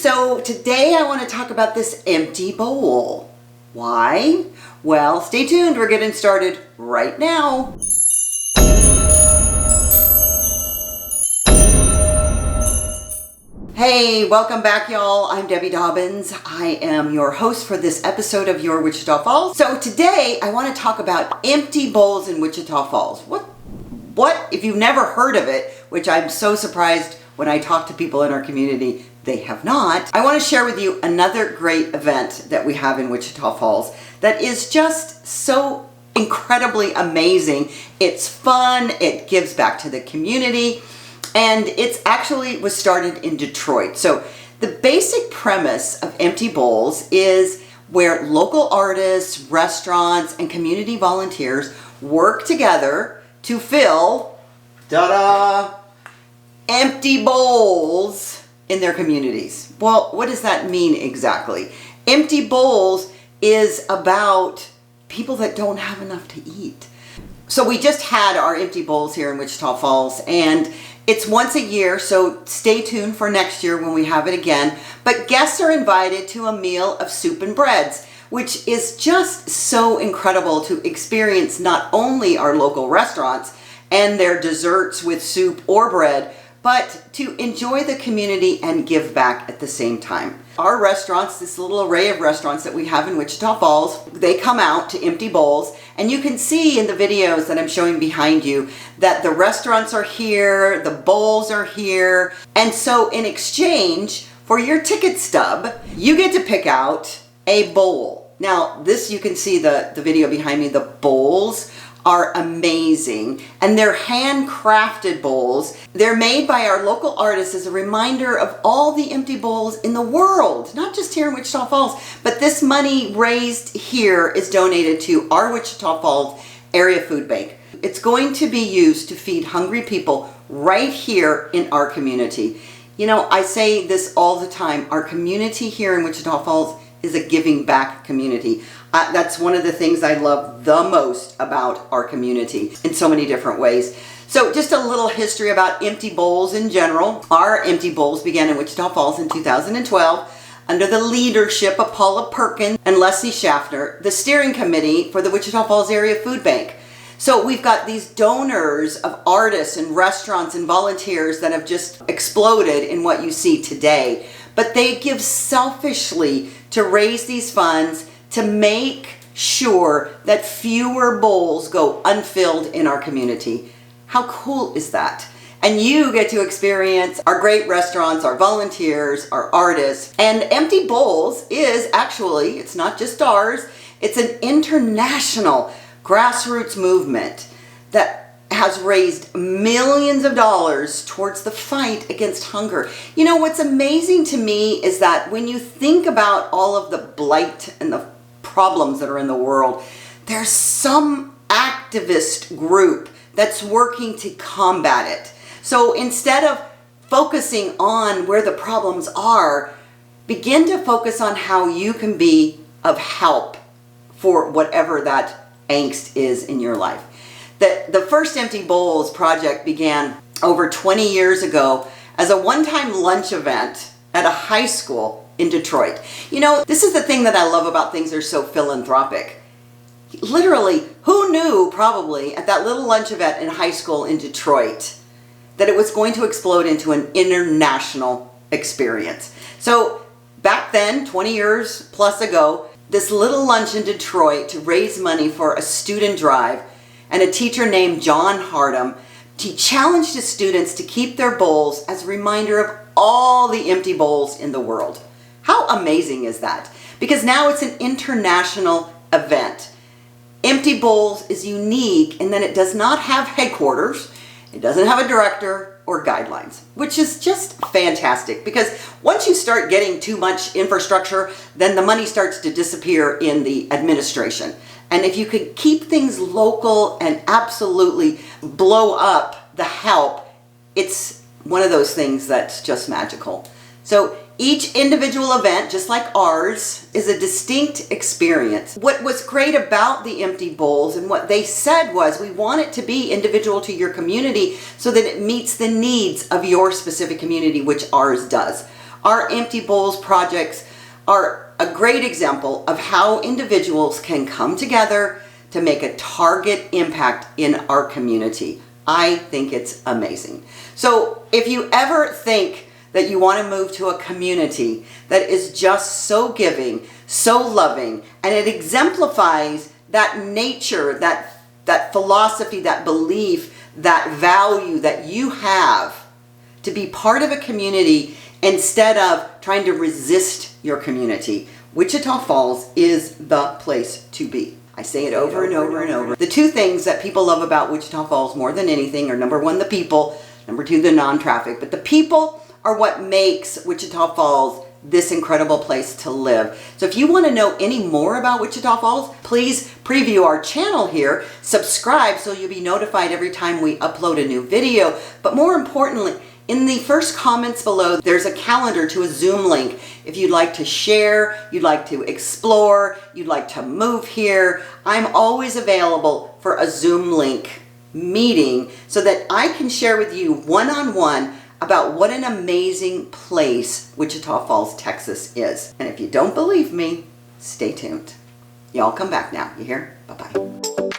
So today I want to talk about this empty bowl. Why? Well, stay tuned. We're getting started right now. Hey, welcome back, y'all. I'm Debbie Dobbins. I am your host for this episode of Your Wichita Falls. So today I want to talk about empty bowls in Wichita Falls. What? If you've never heard of it, which I'm so surprised when I talk to people in our community, they have not. I want to share with you another great event that we have in Wichita Falls that is just so incredibly amazing. It's fun, it gives back to the community, and it's actually was started in Detroit. So the basic premise of Empty Bowls is where local artists, restaurants, and community volunteers work together to fill, empty bowls in their communities. Well, what does that mean exactly? Empty bowls is about people that don't have enough to eat. So we just had our empty bowls here in Wichita Falls, and it's once a year, so stay tuned for next year when we have it again. But guests are invited to a meal of soup and breads, which is just so incredible to experience not only our local restaurants and their desserts with soup or bread, but to enjoy the community and give back at the same time. Our restaurants, this little array of restaurants that we have in Wichita Falls, they come out to empty bowls, and you can see in the videos that I'm showing behind you that the restaurants are here, the bowls are here, and so in exchange for your ticket stub, you get to pick out a bowl. Now, this, you can see the video behind me, the bowls are amazing, and they're handcrafted bowls. They're made by our local artists as a reminder of all the empty bowls in the world, not just here in Wichita Falls, but this money raised here is donated to our Wichita Falls Area Food Bank. It's going to be used to feed hungry people right here in our community. You know, I say this all the time, our community here in Wichita Falls is a giving back community. That's one of the things I love the most about our community in so many different ways. So just a little history about empty bowls in general. Our empty bowls began in Wichita Falls in 2012 under the leadership of Paula Perkins and Leslie Schaffner, the steering committee for the Wichita Falls Area Food Bank. So we've got these donors of artists and restaurants and volunteers that have just exploded in what you see today. But they give selfishly to raise these funds to make sure that fewer bowls go unfilled in our community. How cool is that? And you get to experience our great restaurants, our volunteers, our artists. And Empty Bowls is actually, it's not just ours, it's an international grassroots movement that has raised millions of dollars towards the fight against hunger. You know, what's amazing to me is that when you think about all of the blight and the problems that are in the world, there's some activist group that's working to combat it. So instead of focusing on where the problems are, begin to focus on how you can be of help for whatever that angst is in your life. The first Empty Bowls project began over 20 years ago as a one-time lunch event at a high school in Detroit. You know, this is the thing that I love about things that are so philanthropic. Literally, who knew probably at that little lunch event in high school in Detroit that it was going to explode into an international experience? So back then, 20 years plus ago, this little lunch in Detroit to raise money for a student drive, and a teacher named John Hardam, he challenged his students to keep their bowls as a reminder of all the empty bowls in the world. How amazing is that? Because now it's an international event. Empty Bowls is unique in that it does not have headquarters, it doesn't have a director or guidelines, which is just fantastic, because once you start getting too much infrastructure, then the money starts to disappear in the administration. And if you could keep things local and absolutely blow up the help, it's one of those things that's just magical. So each individual event, just like ours, is a distinct experience. What was great about the Empty Bowls and what they said was, we want it to be individual to your community so that it meets the needs of your specific community, which ours does. Our Empty Bowls projects are a great example of how individuals can come together to make a target impact in our community. I think it's amazing. So if you ever think that you want to move to a community that is just so giving, so loving, and it exemplifies that nature, that philosophy, that belief, that value that you have to be part of a community instead of trying to resist your community, Wichita Falls is the place to be. I say it over and over and over. The two things that people love about Wichita Falls more than anything are, number one, the people, number two, the non-traffic. But the people are what makes Wichita Falls this incredible place to live. So if you want to know any more about Wichita Falls, please preview our channel here, subscribe so you'll be notified every time we upload a new video. But more importantly, in the first comments below, there's a calendar to a Zoom link. If you'd like to share, you'd like to explore, you'd like to move here, I'm always available for a Zoom link meeting so that I can share with you one-on-one about what an amazing place Wichita Falls, Texas is. And if you don't believe me, stay tuned. Y'all come back now, you hear? Bye-bye.